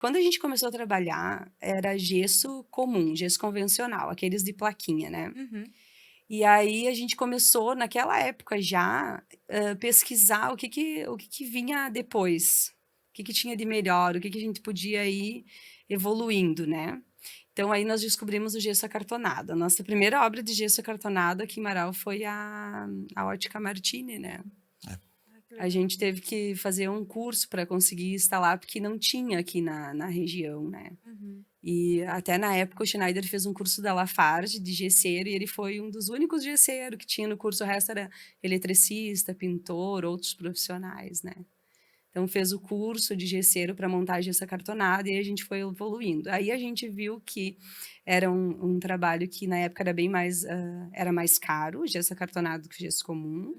Quando a gente começou a trabalhar, era gesso comum, gesso convencional, aqueles de plaquinha, né. Uhum. E aí a gente começou naquela época já, pesquisar o que que vinha depois, o que que tinha de melhor, o que que a gente podia ir evoluindo, né. Então aí nós descobrimos o gesso acartonado. A nossa primeira obra de gesso acartonado aqui em Marau foi a Ótica Martini, né. É. A Que legal. gente teve que fazer um curso para conseguir instalar, porque não tinha aqui na região, né. Uhum. E até na época o Schneider fez um curso da Lafarge de gesseiro e ele foi um dos únicos gesseiro que tinha no curso, o resto era eletricista, pintor, outros profissionais, né. Então fez o curso de gesseiro para montar gesso acartonado e aí a gente foi evoluindo. Aí a gente viu que era um trabalho que na época era bem mais, era mais caro, o gesso acartonado que o gesso comum,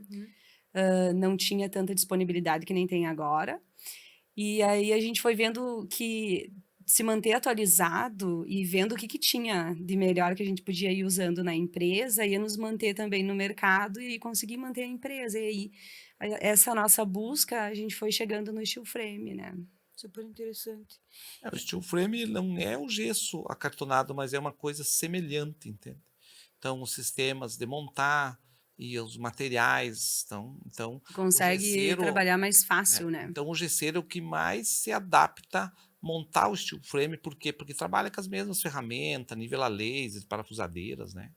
Uhum. não tinha tanta disponibilidade que nem tem agora. E aí a gente foi vendo que se manter atualizado e vendo o que que tinha de melhor que a gente podia ir usando na empresa, ia nos manter também no mercado e conseguir manter a empresa. E aí, essa nossa busca, a gente foi chegando no steel frame, né. Super interessante. E O steel frame não é o gesso acartonado, mas é uma coisa semelhante, entende. Então os sistemas de montar e os materiais, o consegue gesseiro trabalhar mais fácil, né. então o gesseiro é o que mais se adapta a montar o steel frame, por quê? Porque trabalha com as mesmas ferramentas, nivela laser, parafusadeiras, né.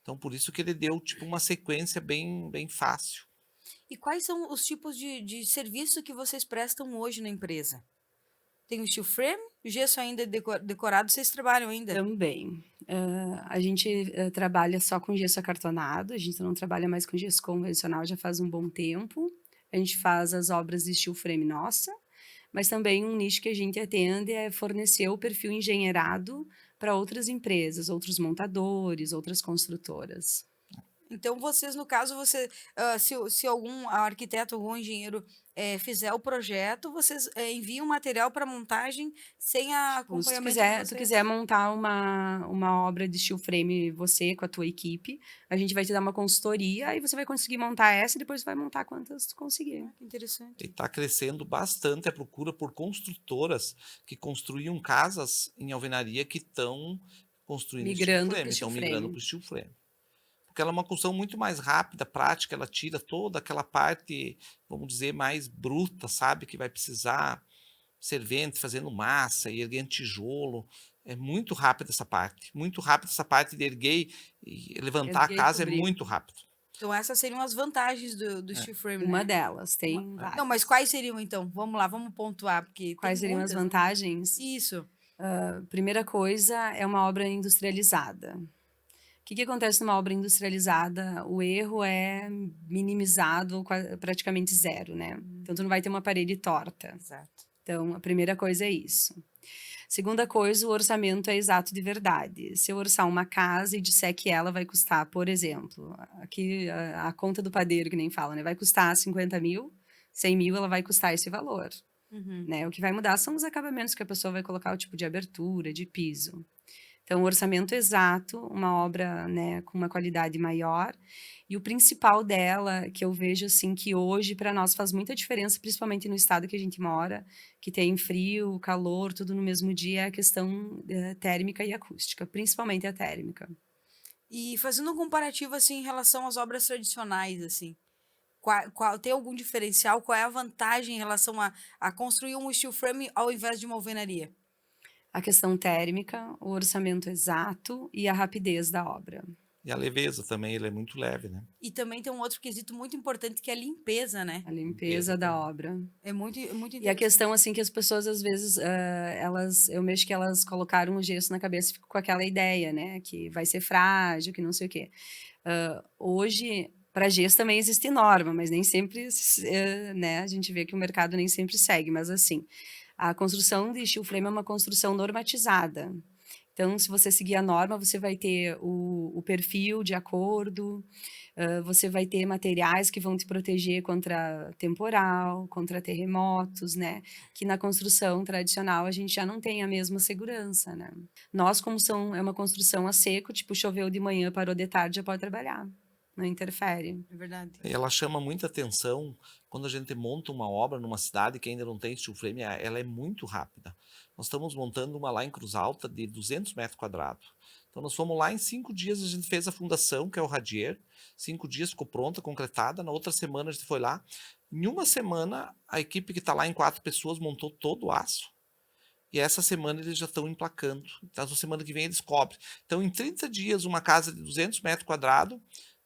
Então por isso que ele deu, tipo, uma sequência bem fácil. E quais são os tipos de serviço que vocês prestam hoje na empresa? Tem o steel frame, o gesso ainda é decorado, vocês trabalham ainda? Também. A gente, trabalha só com gesso acartonado, a gente não trabalha mais com gesso convencional já faz um bom tempo. A gente faz as obras de steel frame nossa, mas também um nicho que a gente atende é fornecer o perfil engenheirado para outras empresas, outros montadores, outras construtoras. Então vocês, no caso, se algum arquiteto, algum engenheiro, fizer o projeto, vocês, enviam material para montagem sem a Tipo, se tu acompanhamento de quiser tu quiser vocês? montar uma obra de steel frame você com a tua equipe, a gente vai te dar uma consultoria, e você vai conseguir montar essa e depois tu vai montar quantas tu conseguir. Ah, que interessante. Tipo, E está crescendo bastante a procura por construtoras que construíam casas em alvenaria que estão construindo steel migrando para o frame, steel estão migrando para frame. o steel frame. Porque ela é uma construção muito mais rápida, prática, ela tira toda aquela parte, vamos dizer, mais bruta, sabe, que vai precisar servente fazendo massa e erguendo tijolo. É muito rápida essa parte, muito rápida essa parte de erguer e levantar a Erguer e casa é cobrir. muito rápido. Então essas seriam as vantagens do É, steel frame, uma né. delas, Uma tem não, mas várias. quais seriam então? Vamos lá, vamos pontuar, porque tem Quais seriam as muitas, né. vantagens? Isso. Primeira coisa é uma obra industrializada. O que que acontece numa obra industrializada? O erro é minimizado, praticamente zero, né. Então tu não vai ter uma parede torta. Exato. Então a primeira coisa é isso. Segunda coisa, o orçamento é exato de verdade. Se eu orçar uma casa e disser que ela vai custar, por exemplo, aqui a conta do padeiro que nem fala, né, vai custar 50.000, 100.000 ela vai custar esse valor, Uhum. né. O que vai mudar são os acabamentos que a pessoa vai colocar, o tipo de abertura, de piso. Então, o orçamento exato, uma obra, né, com uma qualidade maior. E o principal dela, que eu vejo assim que hoje para nós faz muita diferença, principalmente no estado que a gente mora, que tem frio, calor, tudo no mesmo dia, é a questão, térmica e acústica, principalmente a térmica. E fazendo um comparativo, assim, em relação às obras tradicionais, assim, qual tem algum diferencial? Qual é a vantagem em relação a construir um steel frame ao invés de uma alvenaria? A questão térmica, o orçamento exato e a rapidez da obra. E a leveza também, ele é muito leve, né. E também tem um outro quesito muito importante que é a limpeza, né. A Limpeza limpeza da também. obra. É muito E a questão, interessante. assim, que as pessoas às vezes, eu vejo que elas colocaram o gesso na cabeça e ficam com aquela ideia, né, que vai ser frágil, que não sei o quê. Hoje, para gesso também existe norma, mas nem sempre né, a gente vê que o mercado nem sempre segue, mas assim, a construção de steel frame é uma construção normatizada. Então, se você seguir a norma, você vai ter o perfil de acordo, você vai ter materiais que vão te proteger contra temporal, contra terremotos, né, que na construção tradicional a gente já não tem a mesma segurança, né. Nós, como é uma construção a seco, tipo, choveu de manhã, parou de tarde, já pode trabalhar. não interfere. É verdade. Ela chama muita atenção quando a gente monta uma obra numa cidade que ainda não tem steel frame, ela é muito rápida. Nós estamos montando uma lá em Cruz Alta de 200 metros quadrados. Então nós fomos lá em 5 dias, a gente fez a fundação, que é o radier, 5 dias ficou pronta, concretada, na outra semana a gente foi lá. Em uma semana, a equipe que está lá em 4 pessoas montou todo o aço. E essa semana eles já estão emplacando. Então, na semana que vem eles cobrem. Então, em 30 dias, uma casa de 200 metros quadrados,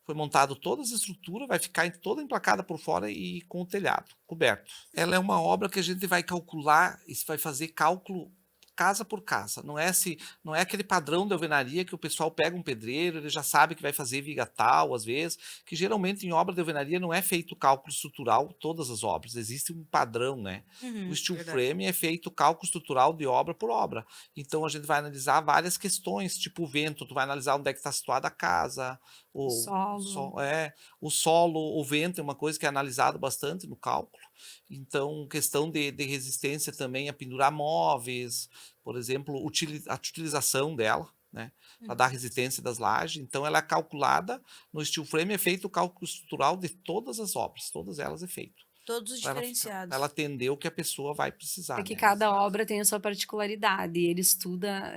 foi montado toda a estrutura, vai ficar toda emplacada por fora e com o telhado coberto. Ela é uma obra que a gente vai calcular, isso vai fazer cálculo casa por casa. Não é aquele padrão de alvenaria que o pessoal pega um pedreiro, ele já sabe que vai fazer viga tal, às vezes, que geralmente em obra de alvenaria não é feito cálculo estrutural todas as obras, existe um padrão, né? O steel Verdade. frame é feito cálculo estrutural de obra por obra. Então a gente vai analisar várias questões, tipo o vento, tu vai analisar onde é que está situada a casa, O o solo. sol, o solo, o vento é uma coisa que é analisado bastante no cálculo. Então, questão de resistência também a pendurar móveis, por exemplo, a utilização dela, né, para dar Uhum. resistência das lajes. Então, ela é calculada no steel frame, é feito o cálculo estrutural de todas as obras, todas elas é feito. Todos os Para ela diferenciados. atender o que a pessoa vai É precisar, que né? cada obra tem a sua particularidade, e ele estuda,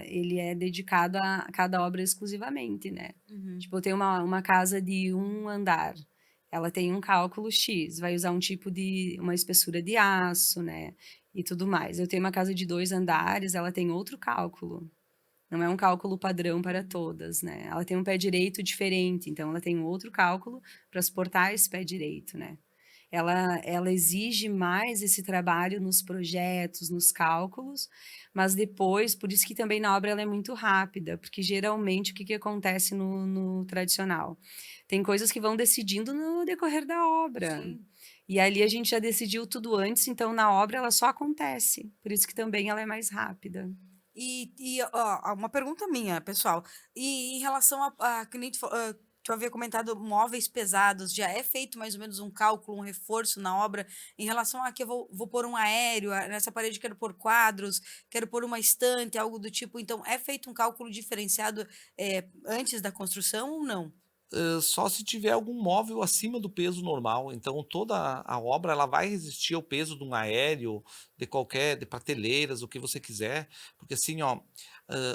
ele é dedicado a cada obra exclusivamente, né. Uhum. Tipo, eu tenho uma casa de um andar, ela tem um cálculo X, vai usar um tipo de uma espessura de aço, né, e tudo mais. Eu tenho uma casa de 2 andares, ela tem outro cálculo, não é um cálculo padrão para todas, né. Ela tem um pé direito diferente, então ela tem um outro cálculo para suportar esse pé direito, né. Ela exige mais esse trabalho nos projetos, nos cálculos, mas depois por isso que também na obra ela é muito rápida, porque geralmente o que que acontece no tradicional? Tem coisas que vão decidindo no decorrer da obra, Sim. e ali a gente já decidiu tudo antes, então na obra ela só acontece, por isso que também ela é mais rápida. Ó, uma pergunta minha, pessoal. E em relação a que nem tu havia comentado móveis pesados, já é feito mais ou menos um cálculo, um reforço na obra em relação a que eu vou pôr um aéreo, nessa parede quero pôr quadros, quero pôr uma estante, algo do tipo. Então, é feito um cálculo diferenciado, antes da construção ou não? Só se tiver algum móvel acima do peso normal, então toda a obra ela vai resistir ao peso de um aéreo, de prateleiras, o que você quiser, porque assim, ó,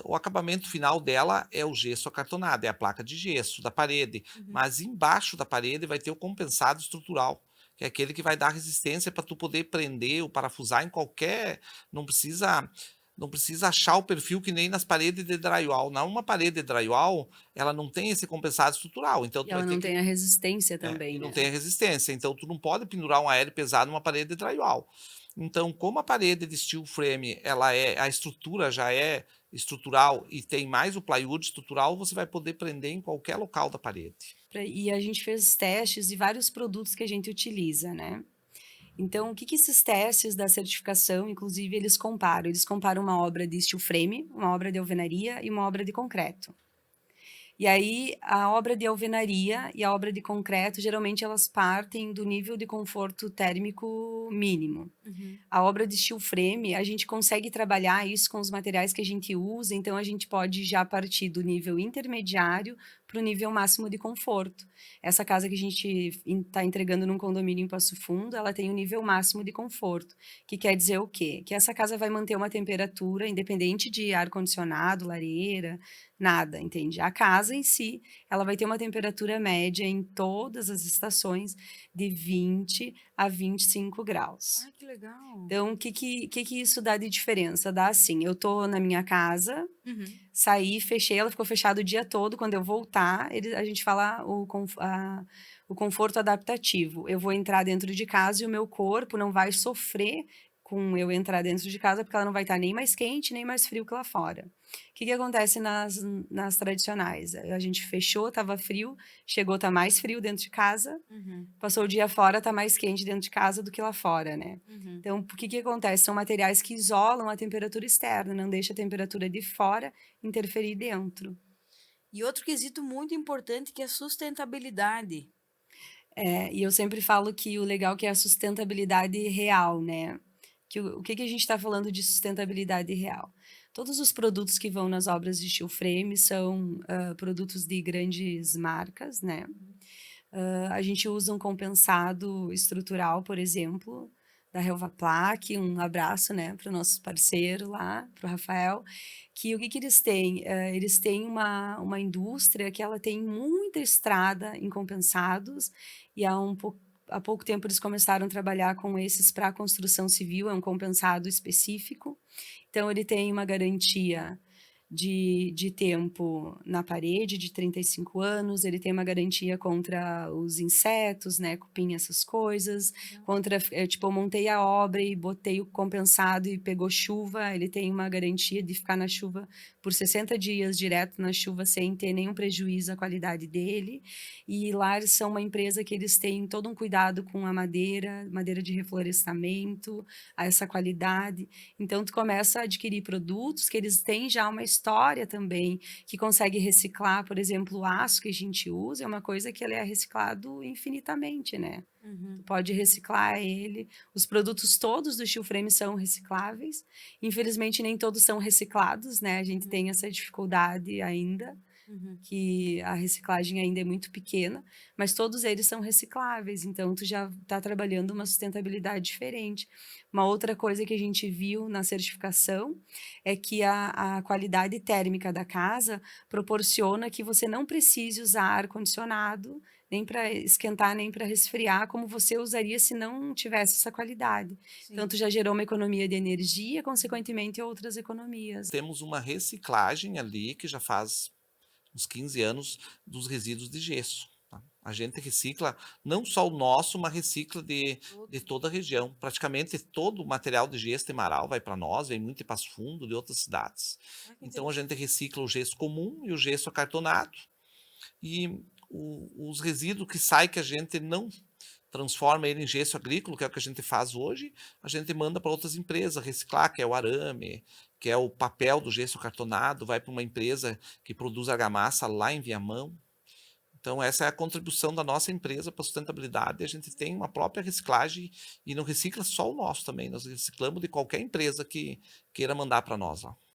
o acabamento final dela é o gesso acartonado, é a placa de gesso da parede, Uhum. mas embaixo da parede vai ter o compensado estrutural, que é aquele que vai dar resistência para tu poder prender ou parafusar em qualquer, não precisa não precisa achar o perfil que nem nas paredes de drywall. Na uma parede de drywall, ela não tem esse compensado estrutural, então E tu vai ela ter não que tem a resistência e também, não né. tem a resistência, então tu não pode pendurar um aéreo pesado numa parede de drywall. Então, como a parede de steel frame, a estrutura já é estrutural e tem mais o plywood estrutural, você vai poder prender em qualquer local da parede. E a gente fez testes de vários produtos que a gente utiliza, né. Então, o que que esses testes da certificação, inclusive, eles comparam? Eles comparam uma obra de steel frame, uma obra de alvenaria e uma obra de concreto. E aí, a obra de alvenaria e a obra de concreto, geralmente, elas partem do nível de conforto térmico mínimo. Uhum. A obra de steel frame, a gente consegue trabalhar isso com os materiais que a gente usa, então a gente pode já partir do nível intermediário para o nível máximo de conforto. Essa casa que a gente está entregando num condomínio em Passo Fundo, ela tem o nível máximo de conforto, que quer dizer o quê? Que essa casa vai manter uma temperatura independente de ar-condicionado, lareira, nada, entende? A casa em si, ela vai ter uma temperatura média em todas as estações de 20 a 25 graus. Ai, que legal. Então, o que que isso dá de diferença? Dá assim, eu tô na minha casa, Uhum. saí, fechei, ela ficou fechada o dia todo, quando eu voltar, a gente fala o conforto adaptativo. Eu vou entrar dentro de casa e o meu corpo não vai sofrer com eu entrar dentro de casa, porque ela não vai estar nem mais quente, nem mais frio que lá fora. O que que acontece nas tradicionais? A gente fechou, estava frio, chegou, tá mais frio dentro de casa, Uhum. passou o dia fora, tá mais quente dentro de casa do que lá fora, né. Uhum. Então, o que que acontece? São materiais que isolam a temperatura externa, não deixa a temperatura de fora interferir dentro. E outro quesito muito importante que é a sustentabilidade. E eu sempre falo que o legal que é a sustentabilidade real, né. o que que a gente está falando de sustentabilidade real? Todos os produtos que vão nas obras de steel frame são produtos de grandes marcas, né? A gente usa um compensado estrutural, por exemplo, da Helvaplac, um abraço, né, para o nosso parceiro lá, para o Rafael, que o que que eles têm? Eles têm uma indústria que ela tem muita estrada em compensados e há pouco tempo eles começaram a trabalhar com esses para a construção civil, é um compensado específico. Então ele tem uma garantia de tempo na parede de 35 anos, ele tem uma garantia contra os insetos, né, cupim, essas coisas, contra, tipo, eu montei a obra e botei o compensado e pegou chuva, ele tem uma garantia de ficar na chuva por 60 dias direto na chuva sem ter nenhum prejuízo à qualidade dele. E lá eles são uma empresa que eles têm todo um cuidado com a madeira, madeira de reflorestamento, a essa qualidade. Então, tu começa a adquirir produtos que eles têm já uma história também, que consegue reciclar, por exemplo, o aço que a gente usa é uma coisa que ele é reciclado infinitamente, né? Tu pode reciclar ele. Os produtos todos do steel frame são recicláveis. Infelizmente, nem todos são reciclados, né? A gente tem essa dificuldade ainda, que a reciclagem ainda é muito pequena, mas todos eles são recicláveis, então tu já está trabalhando uma sustentabilidade diferente. Uma outra coisa que a gente viu na certificação é que a qualidade térmica da casa proporciona que você não precise usar ar-condicionado, nem para esquentar, nem para resfriar, como você usaria se não tivesse essa qualidade. Então, Sim. tu já gerou uma economia de energia, consequentemente, outras economias. Temos uma reciclagem ali que já faz uns 15 anos dos resíduos de gesso. Tá? A gente recicla não só o nosso, mas recicla de toda a região. Praticamente todo o material de gesso de Marau vai para nós, vem muito de Passo Fundo, de outras cidades. Ah, que Então a interessante. gente recicla o gesso comum e o gesso acartonado. E os resíduos que saem que a gente não transforma ele em gesso agrícola, que é o que a gente faz hoje, a gente manda para outras empresas reciclar, que é o arame, que é o papel do gesso cartonado, vai para uma empresa que produz argamassa lá em Viamão. Então, essa é a contribuição da nossa empresa para a sustentabilidade. A gente tem uma própria reciclagem e não recicla só o nosso também, nós reciclamos de qualquer empresa que queira mandar para nós lá.